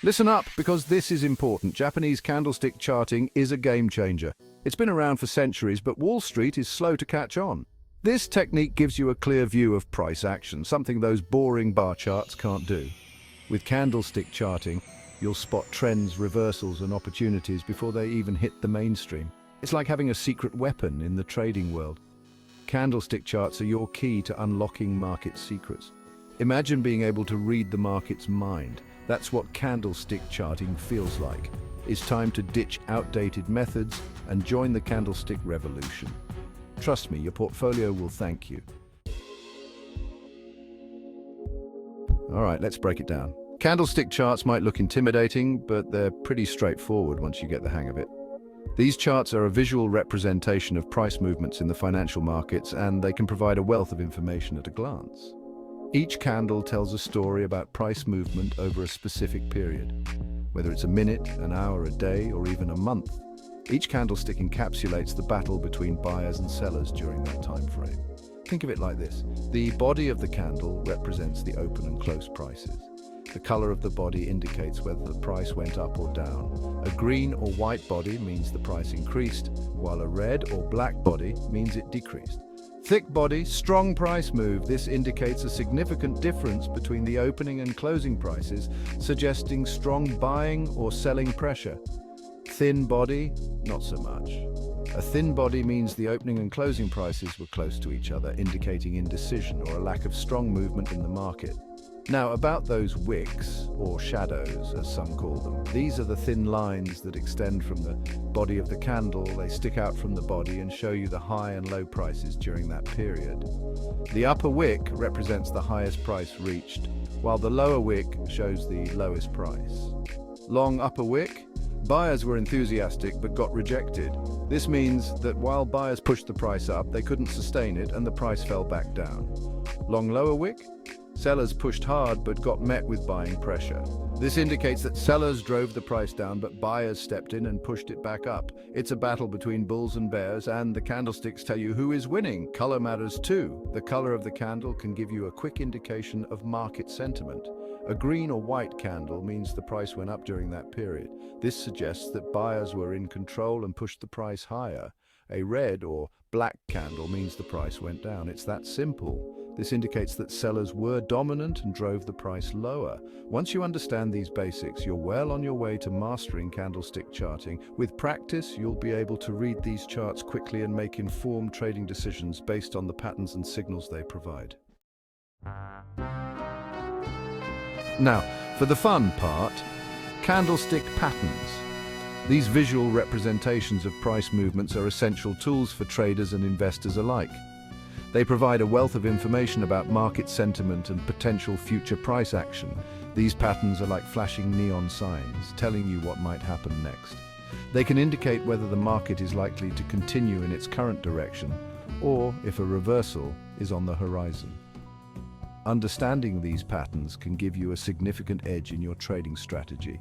Listen up, because this is important. Japanese candlestick charting is a game changer. It's been around for centuries, but Wall Street is slow to catch on. This technique gives you a clear view of price action, something those boring bar charts can't do. With candlestick charting, you'll spot trends, reversals, and opportunities before they even hit the mainstream. It's like having a secret weapon in the trading world. Candlestick charts are your key to unlocking market secrets. Imagine being able to read the market's mind. That's what candlestick charting feels like. It's time to ditch outdated methods and join the candlestick revolution. Trust me, your portfolio will thank you. All right, let's break it down. Candlestick charts might look intimidating, but they're pretty straightforward once you get the hang of it. These charts are a visual representation of price movements in the financial markets, and they can provide a wealth of information at a glance. Each candle tells a story about price movement over a specific period, whether it's a minute, an hour, a day, or even a month. Each candlestick encapsulates the battle between buyers and sellers during that time frame. Think of it like this. The body of the candle represents the open and close prices. The color of the body indicates whether the price went up or down. A green or white body means the price increased, while a red or black body means it decreased. Thick body, strong price move. This indicates a significant difference between the opening and closing prices, suggesting strong buying or selling pressure. Thin body, not so much. A thin body means the opening and closing prices were close to each other, indicating indecision or a lack of strong movement in the market. Now, about those wicks, or shadows as some call them, these are the thin lines that extend from the body of the candle. They stick out from the body and show you the high and low prices during that period. The upper wick represents the highest price reached, while the lower wick shows the lowest price. Long upper wick? Buyers were enthusiastic but got rejected. This means that while buyers pushed the price up, they couldn't sustain it and the price fell back down. Long lower wick? Sellers pushed hard but got met with buying pressure. This indicates that sellers drove the price down, but buyers stepped in and pushed it back up. It's a battle between bulls and bears, and the candlesticks tell you who is winning. Color matters too. The color of the candle can give you a quick indication of market sentiment. A green or white candle means the price went up during that period. This suggests that buyers were in control and pushed the price higher. A red or black candle means the price went down. It's that simple. This indicates that sellers were dominant and drove the price lower. Once you understand these basics, you're well on your way to mastering candlestick charting. With practice, you'll be able to read these charts quickly and make informed trading decisions based on the patterns and signals they provide. Now, for the fun part, candlestick patterns. These visual representations of price movements are essential tools for traders and investors alike. They provide a wealth of information about market sentiment and potential future price action. These patterns are like flashing neon signs, telling you what might happen next. They can indicate whether the market is likely to continue in its current direction, or if a reversal is on the horizon. Understanding these patterns can give you a significant edge in your trading strategy.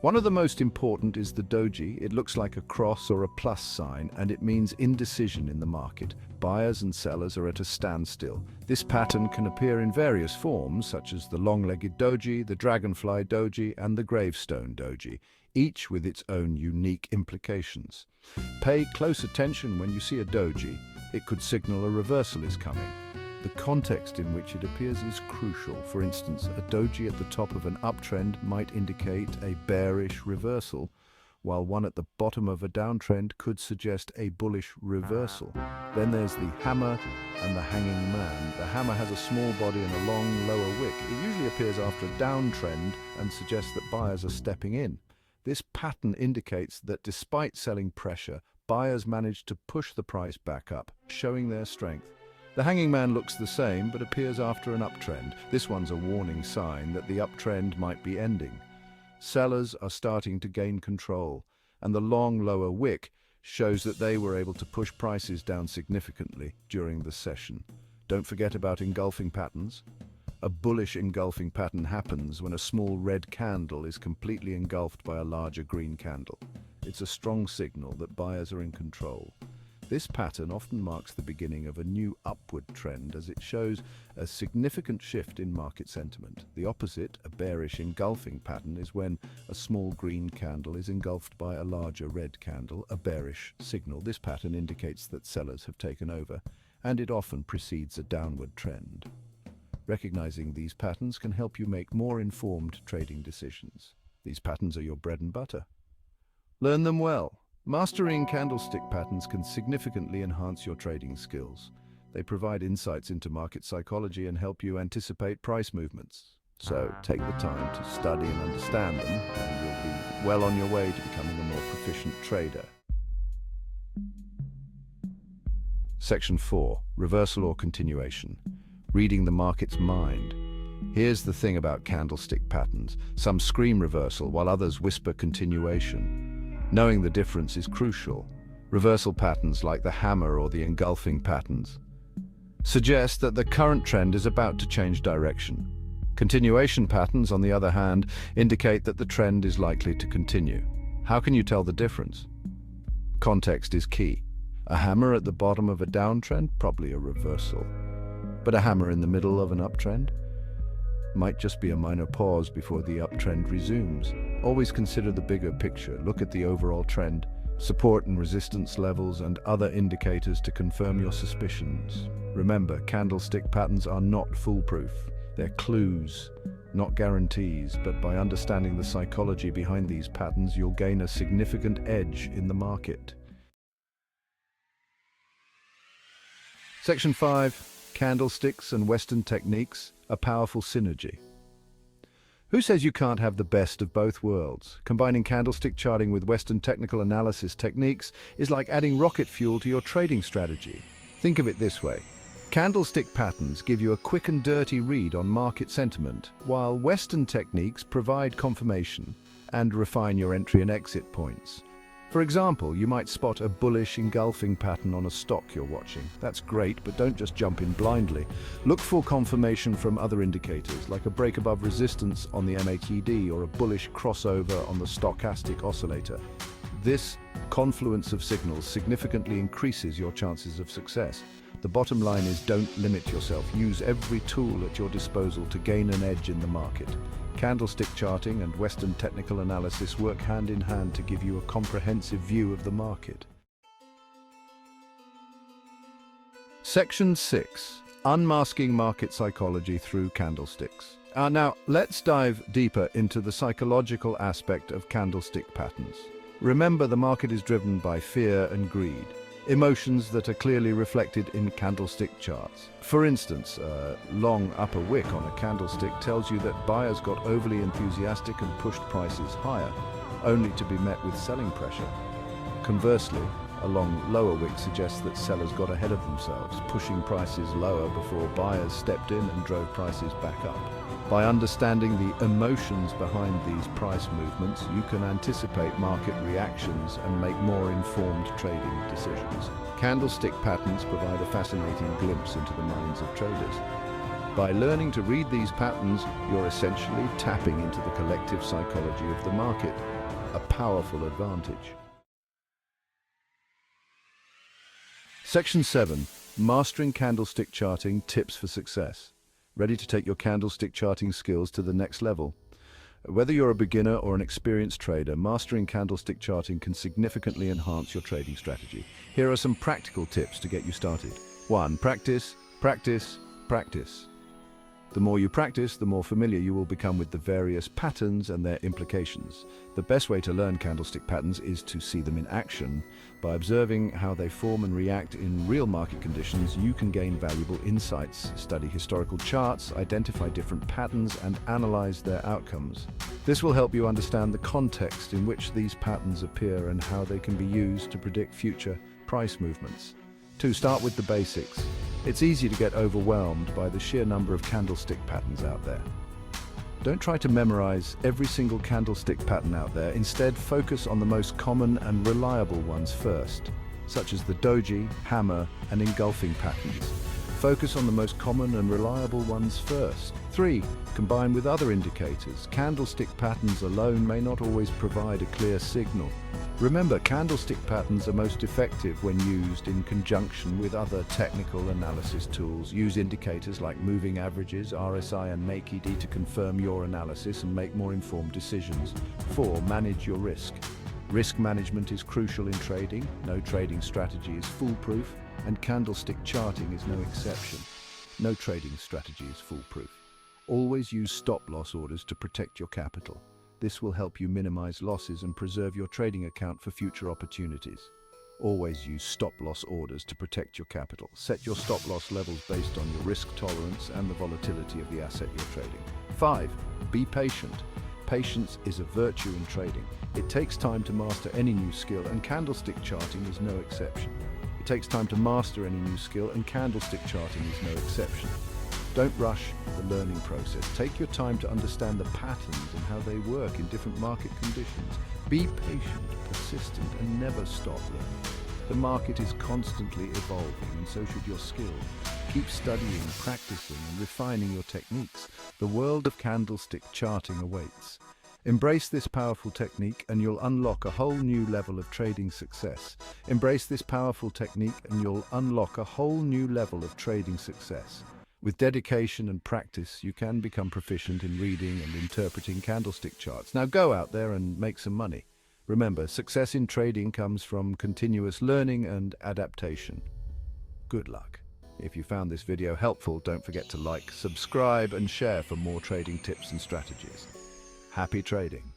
One of the most important is the doji. It looks like a cross or a plus sign, and it means indecision in the market. Buyers and sellers are at a standstill. This pattern can appear in various forms, such as the long-legged doji, the dragonfly doji, and the gravestone doji, each with its own unique implications. Pay close attention when you see a doji. It could signal a reversal is coming. The context in which it appears is crucial. For instance, a doji at the top of an uptrend might indicate a bearish reversal, while one at the bottom of a downtrend could suggest a bullish reversal. Then there's the hammer and the hanging man. The hammer has a small body and a long lower wick. It usually appears after a downtrend and suggests that buyers are stepping in. This pattern indicates that despite selling pressure, buyers managed to push the price back up, showing their strength. The hanging man looks the same, but appears after an uptrend. This one's a warning sign that the uptrend might be ending. Sellers are starting to gain control, and the long lower wick shows that they were able to push prices down significantly during the session. Don't forget about engulfing patterns. A bullish engulfing pattern happens when a small red candle is completely engulfed by a larger green candle. It's a strong signal that buyers are in control. This pattern often marks the beginning of a new upward trend as it shows a significant shift in market sentiment. The opposite, a bearish engulfing pattern, is when a small green candle is engulfed by a larger red candle, a bearish signal. This pattern indicates that sellers have taken over, and it often precedes a downward trend. Recognizing these patterns can help you make more informed trading decisions. These patterns are your bread and butter. Learn them well. Mastering candlestick patterns can significantly enhance your trading skills. They provide insights into market psychology and help you anticipate price movements. So take the time to study and understand them, and you'll be well on your way to becoming a more proficient trader. Section 4. Reversal or continuation. Reading the market's mind. Here's the thing about candlestick patterns. Some scream reversal while others whisper continuation. Knowing the difference is crucial. Reversal patterns, like the hammer or the engulfing patterns, suggest that the current trend is about to change direction. Continuation patterns, on the other hand, indicate that the trend is likely to continue. How can you tell the difference? Context is key. A hammer at the bottom of a downtrend? Probably a reversal. But a hammer in the middle of an uptrend? Might just be a minor pause before the uptrend resumes. Always consider the bigger picture. Look at the overall trend, support and resistance levels, and other indicators to confirm your suspicions. Remember, candlestick patterns are not foolproof. They're clues, not guarantees, but by understanding the psychology behind these patterns, you'll gain a significant edge in the market. Section 5. Candlesticks and Western techniques, a powerful synergy. Who says you can't have the best of both worlds? Combining candlestick charting with Western technical analysis techniques is like adding rocket fuel to your trading strategy. Think of it this way. Candlestick patterns give you a quick and dirty read on market sentiment, while Western techniques provide confirmation and refine your entry and exit points. For example, you might spot a bullish engulfing pattern on a stock you're watching. That's great, but don't just jump in blindly. Look for confirmation from other indicators, like a break above resistance on the MACD or a bullish crossover on the stochastic oscillator. This confluence of signals significantly increases your chances of success. The bottom line is, don't limit yourself. Use every tool at your disposal to gain an edge in the market. Candlestick charting and Western technical analysis work hand in hand to give you a comprehensive view of the market. Section 6. Unmasking market psychology through candlesticks. Now, let's dive deeper into the psychological aspect of candlestick patterns. Remember, the market is driven by fear and greed, emotions that are clearly reflected in candlestick charts. For instance, a long upper wick on a candlestick tells you that buyers got overly enthusiastic and pushed prices higher, only to be met with selling pressure. Conversely, a long lower wick suggests that sellers got ahead of themselves, pushing prices lower before buyers stepped in and drove prices back up. By understanding the emotions behind these price movements, you can anticipate market reactions and make more informed trading decisions. Candlestick patterns provide a fascinating glimpse into the minds of traders. By learning to read these patterns, you're essentially tapping into the collective psychology of the market, a powerful advantage. Section 7. Mastering candlestick charting, tips for success. Ready to take your candlestick charting skills to the next level? Whether you're a beginner or an experienced trader, mastering candlestick charting can significantly enhance your trading strategy. Here are some practical tips to get you started. 1. Practice, practice, practice. The more you practice, the more familiar you will become with the various patterns and their implications. The best way to learn candlestick patterns is to see them in action. By observing how they form and react in real market conditions, you can gain valuable insights, study historical charts, identify different patterns, and analyze their outcomes. This will help you understand the context in which these patterns appear and how they can be used to predict future price movements. 2. Start with the basics. It's easy to get overwhelmed by the sheer number of candlestick patterns out there. Don't try to memorize every single candlestick pattern out there. Instead, focus on the most common and reliable ones first, such as the doji, hammer, and engulfing patterns. Focus on the most common and reliable ones first. 3. Combine with other indicators. Candlestick patterns alone may not always provide a clear signal. Remember, candlestick patterns are most effective when used in conjunction with other technical analysis tools. Use indicators like moving averages, RSI and MACD to confirm your analysis and make more informed decisions. 4. Manage your risk. Risk management is crucial in trading. No trading strategy is foolproof, and candlestick charting is no exception. No trading strategy is foolproof. Always use stop-loss orders to protect your capital. This will help you minimize losses and preserve your trading account for future opportunities. Always use stop-loss orders to protect your capital. Set your stop-loss levels based on your risk tolerance and the volatility of the asset you're trading. 5. Be patient. Patience is a virtue in trading. It takes time to master any new skill, and candlestick charting is no exception. It takes time to master any new skill, and candlestick charting is no exception. Don't rush the learning process. Take your time to understand the patterns and how they work in different market conditions. Be patient, persistent, and never stop learning. The market is constantly evolving, and so should your skills. Keep studying, practicing, and refining your techniques. The world of candlestick charting awaits. Embrace this powerful technique and you'll unlock a whole new level of trading success. Embrace this powerful technique and you'll unlock a whole new level of trading success. With dedication and practice, you can become proficient in reading and interpreting candlestick charts. Now go out there and make some money. Remember, success in trading comes from continuous learning and adaptation. Good luck. If you found this video helpful, don't forget to like, subscribe, and share for more trading tips and strategies. Happy trading.